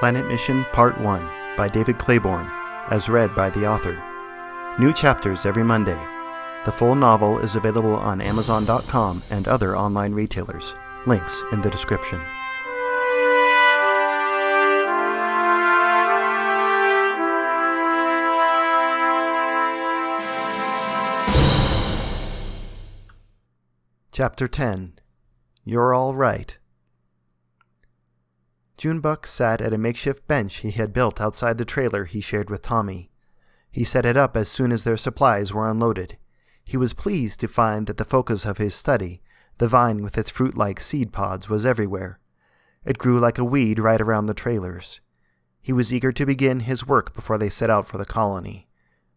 Planet Mission Part 1 by David Claiborne, as read by the author. New chapters every Monday. The full novel is available on Amazon.com and other online retailers. Links in the description. Chapter 10. You're All Right. Junebuck sat at a makeshift bench he had built outside the trailer he shared with Tommy. He set it up as soon as their supplies were unloaded. He was pleased to find that the focus of his study, the vine with its fruit-like seed pods, was everywhere. It grew like a weed right around the trailers. He was eager to begin his work before they set out for the colony.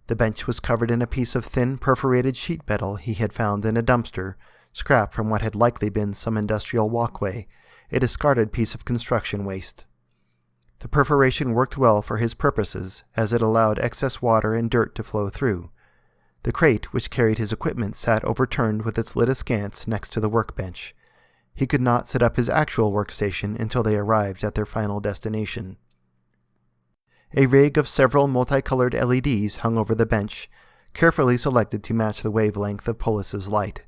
The bench was covered in a piece of thin, perforated sheet metal he had found in a dumpster, scrap from what had likely been some industrial walkway, a discarded piece of construction waste. The perforation worked well for his purposes, as it allowed excess water and dirt to flow through. The crate which carried his equipment sat overturned with its lid askance next to the workbench. He could not set up his actual workstation until they arrived at their final destination. A rig of several multicolored LEDs hung over the bench, carefully selected to match the wavelength of Polus's light.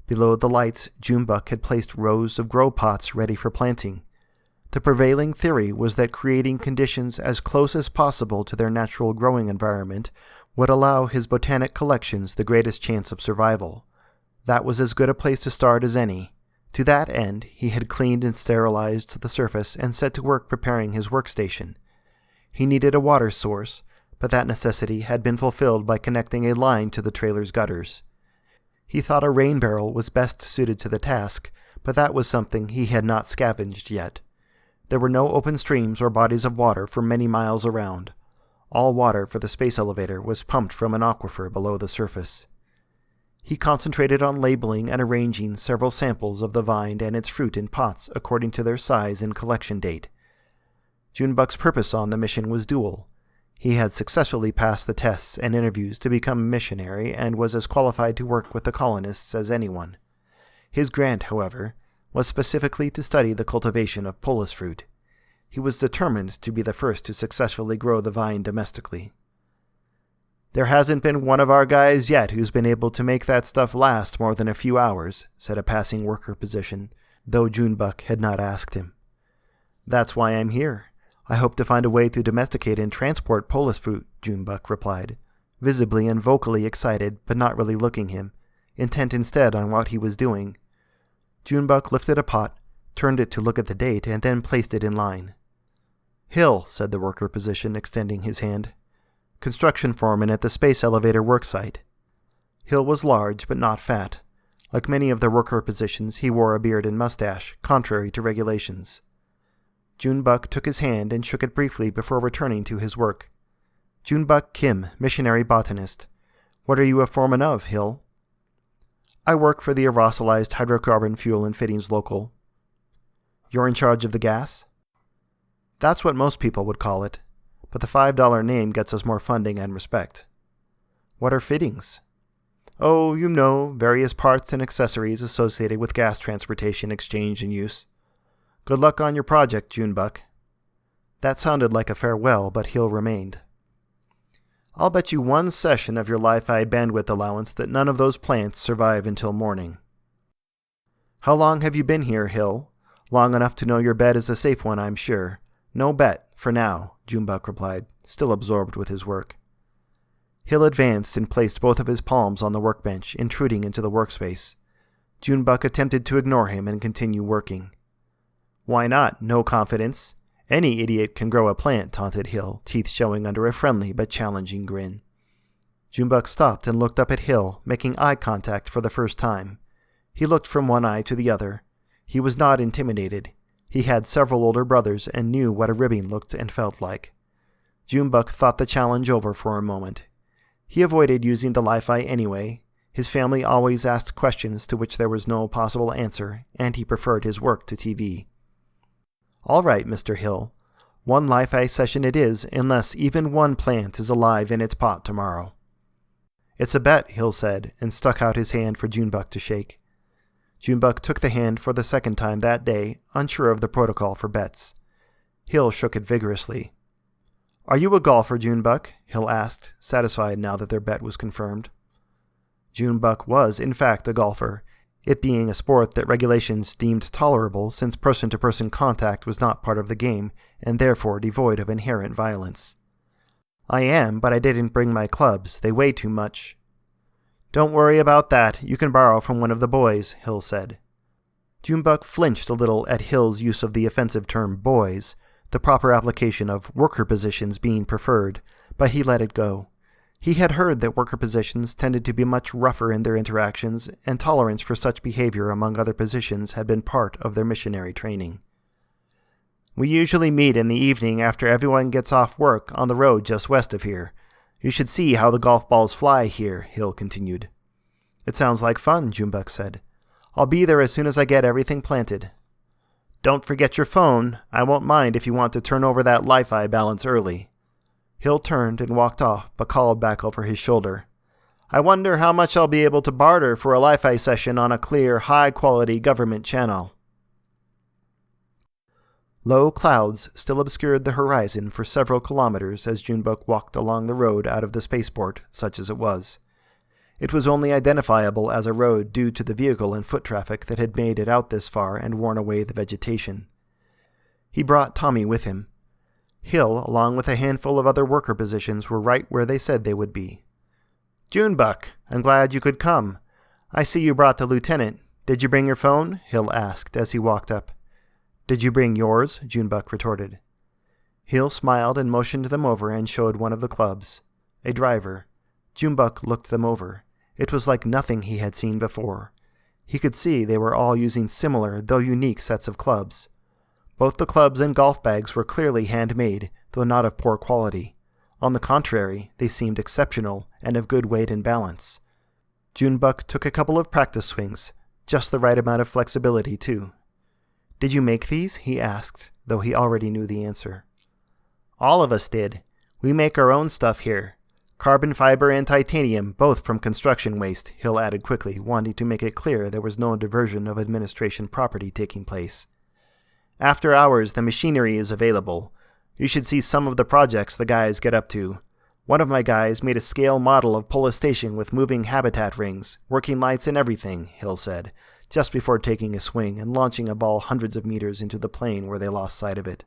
Below the lights, Junebuck had placed rows of grow pots ready for planting. The prevailing theory was that creating conditions as close as possible to their natural growing environment would allow his botanic collections the greatest chance of survival. That was as good a place to start as any. To that end, he had cleaned and sterilized the surface and set to work preparing his workstation. He needed a water source, but that necessity had been fulfilled by connecting a line to the trailer's gutters. He thought a rain barrel was best suited to the task, but that was something he had not scavenged yet. There were no open streams or bodies of water for many miles around. All water for the space elevator was pumped from an aquifer below the surface. He concentrated on labeling and arranging several samples of the vine and its fruit in pots according to their size and collection date. Junebuck's purpose on the mission was dual. He had successfully passed the tests and interviews to become a missionary and was as qualified to work with the colonists as anyone. His grant, however, was specifically to study the cultivation of Polus fruit. He was determined to be the first to successfully grow the vine domestically. "There hasn't been one of our guys yet who's been able to make that stuff last more than a few hours," said a passing worker physician, though Junebuck had not asked him. "That's why I'm here. I hope to find a way to domesticate and transport Polus fruit," Junebuck replied, visibly and vocally excited, but not really looking him, intent instead on what he was doing. Junebuck lifted a pot, turned it to look at the date, and then placed it in line. "Hill," said the worker physician, extending his hand. "Construction foreman at the space elevator worksite." Hill was large, but not fat. Like many of the worker physicians, he wore a beard and mustache, contrary to regulations. Junebuck took his hand and shook it briefly before returning to his work. "Junebuck Kim, missionary botanist. What are you a foreman of, Hill?" "I work for the aerosolized hydrocarbon fuel and fittings local." "You're in charge of the gas?" "That's what most people would call it, but the $5 name gets us more funding and respect." "What are fittings?" "Oh, you know, various parts and accessories associated with gas transportation, exchange, and use." "Good luck on your project, Junebuck." That sounded like a farewell, but Hill remained. "I'll bet you one session of your Li-Fi bandwidth allowance that none of those plants survive until morning." "How long have you been here, Hill?" "Long enough to know your bed is a safe one, I'm sure." "No bet, for now," Junebuck replied, still absorbed with his work. Hill advanced and placed both of his palms on the workbench, intruding into the workspace. Junebuck attempted to ignore him and continue working. "Why not? No confidence. Any idiot can grow a plant," taunted Hill, teeth showing under a friendly but challenging grin. Junebuck stopped and looked up at Hill, making eye contact for the first time. He looked from one eye to the other. He was not intimidated. He had several older brothers and knew what a ribbing looked and felt like. Junebuck thought the challenge over for a moment. He avoided using the Li-Fi anyway. His family always asked questions to which there was no possible answer, and he preferred his work to TV. "All right, Mr. Hill. One Li-Fi session it is, unless even one plant is alive in its pot tomorrow." "It's a bet," Hill said, and stuck out his hand for Junebuck to shake. Junebuck took the hand for the second time that day, unsure of the protocol for bets. Hill shook it vigorously. "Are you a golfer, Junebuck?" Hill asked, satisfied now that their bet was confirmed. Junebuck was, in fact, a golfer, it being a sport that regulations deemed tolerable since person-to-person contact was not part of the game and therefore devoid of inherent violence. "I am, but I didn't bring my clubs. They weigh too much." "Don't worry about that. You can borrow from one of the boys," Hill said. Junebuck flinched a little at Hill's use of the offensive term boys, the proper application of worker positions being preferred, but he let it go. He had heard that worker positions tended to be much rougher in their interactions, and tolerance for such behavior among other positions had been part of their missionary training. "We usually meet in the evening after everyone gets off work on the road just west of here. You should see how the golf balls fly here," Hill continued. "It sounds like fun," Junebuck said. "I'll be there as soon as I get everything planted." "Don't forget your phone. I won't mind if you want to turn over that Li-Fi balance early." Hill turned and walked off, but called back over his shoulder. "I wonder how much I'll be able to barter for a Li-Fi session on a clear, high-quality government channel." Low clouds still obscured the horizon for several kilometers as Junebuck walked along the road out of the spaceport, such as it was. It was only identifiable as a road due to the vehicle and foot traffic that had made it out this far and worn away the vegetation. He brought Tommy with him. Hill, along with a handful of other worker positions, were right where they said they would be. "Junebuck, I'm glad you could come. I see you brought the lieutenant. Did you bring your phone?" Hill asked as he walked up. "Did you bring yours?" Junebuck retorted. Hill smiled and motioned them over and showed one of the clubs. A driver. Junebuck looked them over. It was like nothing he had seen before. He could see they were all using similar, though unique, sets of clubs. Both the clubs and golf bags were clearly handmade, though not of poor quality. On the contrary, they seemed exceptional and of good weight and balance. Junebuck took a couple of practice swings, just the right amount of flexibility, too. "Did you make these?" he asked, though he already knew the answer. "All of us did. We make our own stuff here. Carbon fiber and titanium, both from construction waste," Hill added quickly, wanting to make it clear there was no diversion of administration property taking place. "After hours, the machinery is available. You should see some of the projects the guys get up to. One of my guys made a scale model of Polus Station with moving habitat rings, working lights and everything," Hill said, just before taking a swing and launching a ball hundreds of meters into the plain where they lost sight of it.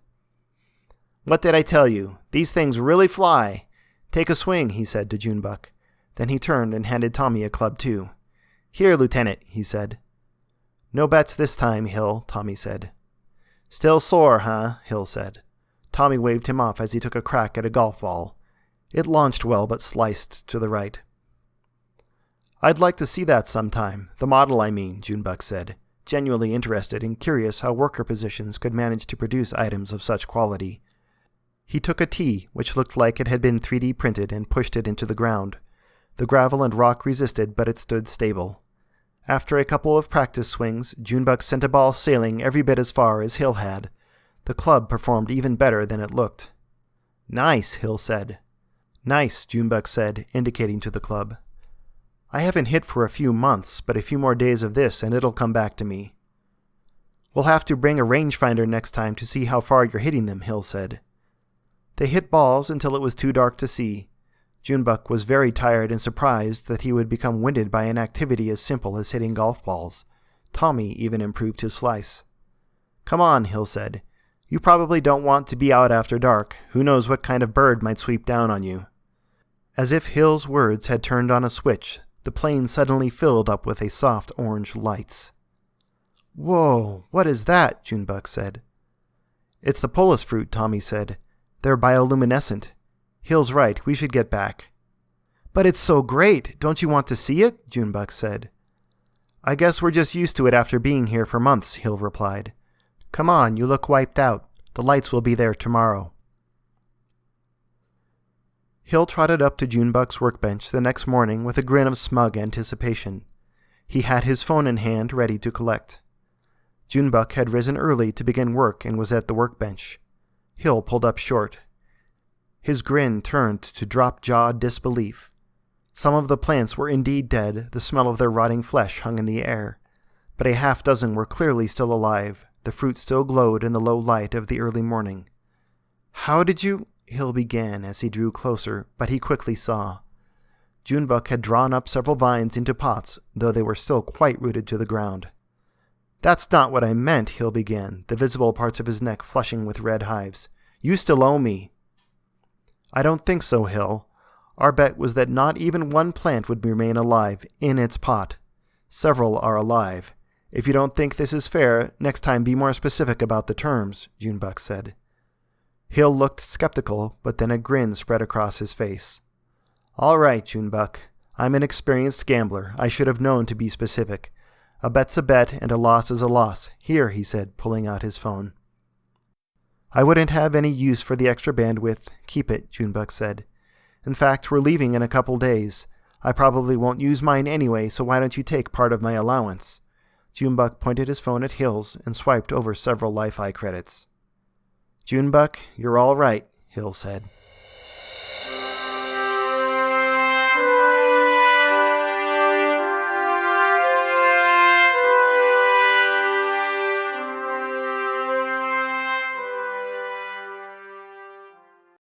"What did I tell you? These things really fly. Take a swing," he said to Junebuck. Then he turned and handed Tommy a club too. "Here, Lieutenant," he said. "No bets this time, Hill," Tommy said. "Still sore, huh?" Hill said. Tommy waved him off as he took a crack at a golf ball. It launched well but sliced to the right. "I'd like to see that sometime, the model I mean," Junebuck said, genuinely interested and curious how worker positions could manage to produce items of such quality. He took a tee, which looked like it had been 3D printed, and pushed it into the ground. The gravel and rock resisted, but it stood stable. After a couple of practice swings, Junebuck sent a ball sailing every bit as far as Hill had. The club performed even better than it looked. "Nice," Hill said. "Nice," Junebuck said, indicating to the club. "I haven't hit for a few months, but a few more days of this and it'll come back to me." "We'll have to bring a rangefinder next time to see how far you're hitting them," Hill said. They hit balls until it was too dark to see. Junebuck was very tired and surprised that he would become winded by an activity as simple as hitting golf balls. Tommy even improved his slice. "Come on," Hill said. "You probably don't want to be out after dark. Who knows what kind of bird might sweep down on you." As if Hill's words had turned on a switch, the plain suddenly filled up with a soft orange lights. "Whoa, what is that?" Junebuck said. "It's the Polus fruit," Tommy said. "They're bioluminescent. Hill's right, we should get back." "But it's so great! Don't you want to see it?" Junebuck said. "I guess we're just used to it after being here for months," Hill replied. "Come on, you look wiped out. The lights will be there tomorrow." Hill trotted up to Junebuck's workbench the next morning with a grin of smug anticipation. He had his phone in hand, ready to collect. Junebuck had risen early to begin work and was at the workbench. Hill pulled up short. His grin turned to drop-jawed disbelief. Some of the plants were indeed dead, the smell of their rotting flesh hung in the air, but a half-dozen were clearly still alive, the fruit still glowed in the low light of the early morning. "How did you—" Hill began as he drew closer, but he quickly saw. Junebug had drawn up several vines into pots, though they were still quite rooted to the ground. "That's not what I meant," Hill began, the visible parts of his neck flushing with red hives. "You still owe me." "I don't think so, Hill. Our bet was that not even one plant would remain alive in its pot. Several are alive. If you don't think this is fair, next time be more specific about the terms," Junebug said. Hill looked skeptical, but then a grin spread across his face. "All right, Junebug. I'm an experienced gambler. I should have known to be specific. A bet's a bet, and a loss is a loss. Here," he said, pulling out his phone. "I wouldn't have any use for the extra bandwidth. Keep it," Junebug said. "In fact, we're leaving in a couple days. I probably won't use mine anyway, so why don't you take part of my allowance?" Junebug pointed his phone at Hill's and swiped over several Li-Fi credits. "Junebug, you're all right," Hill said.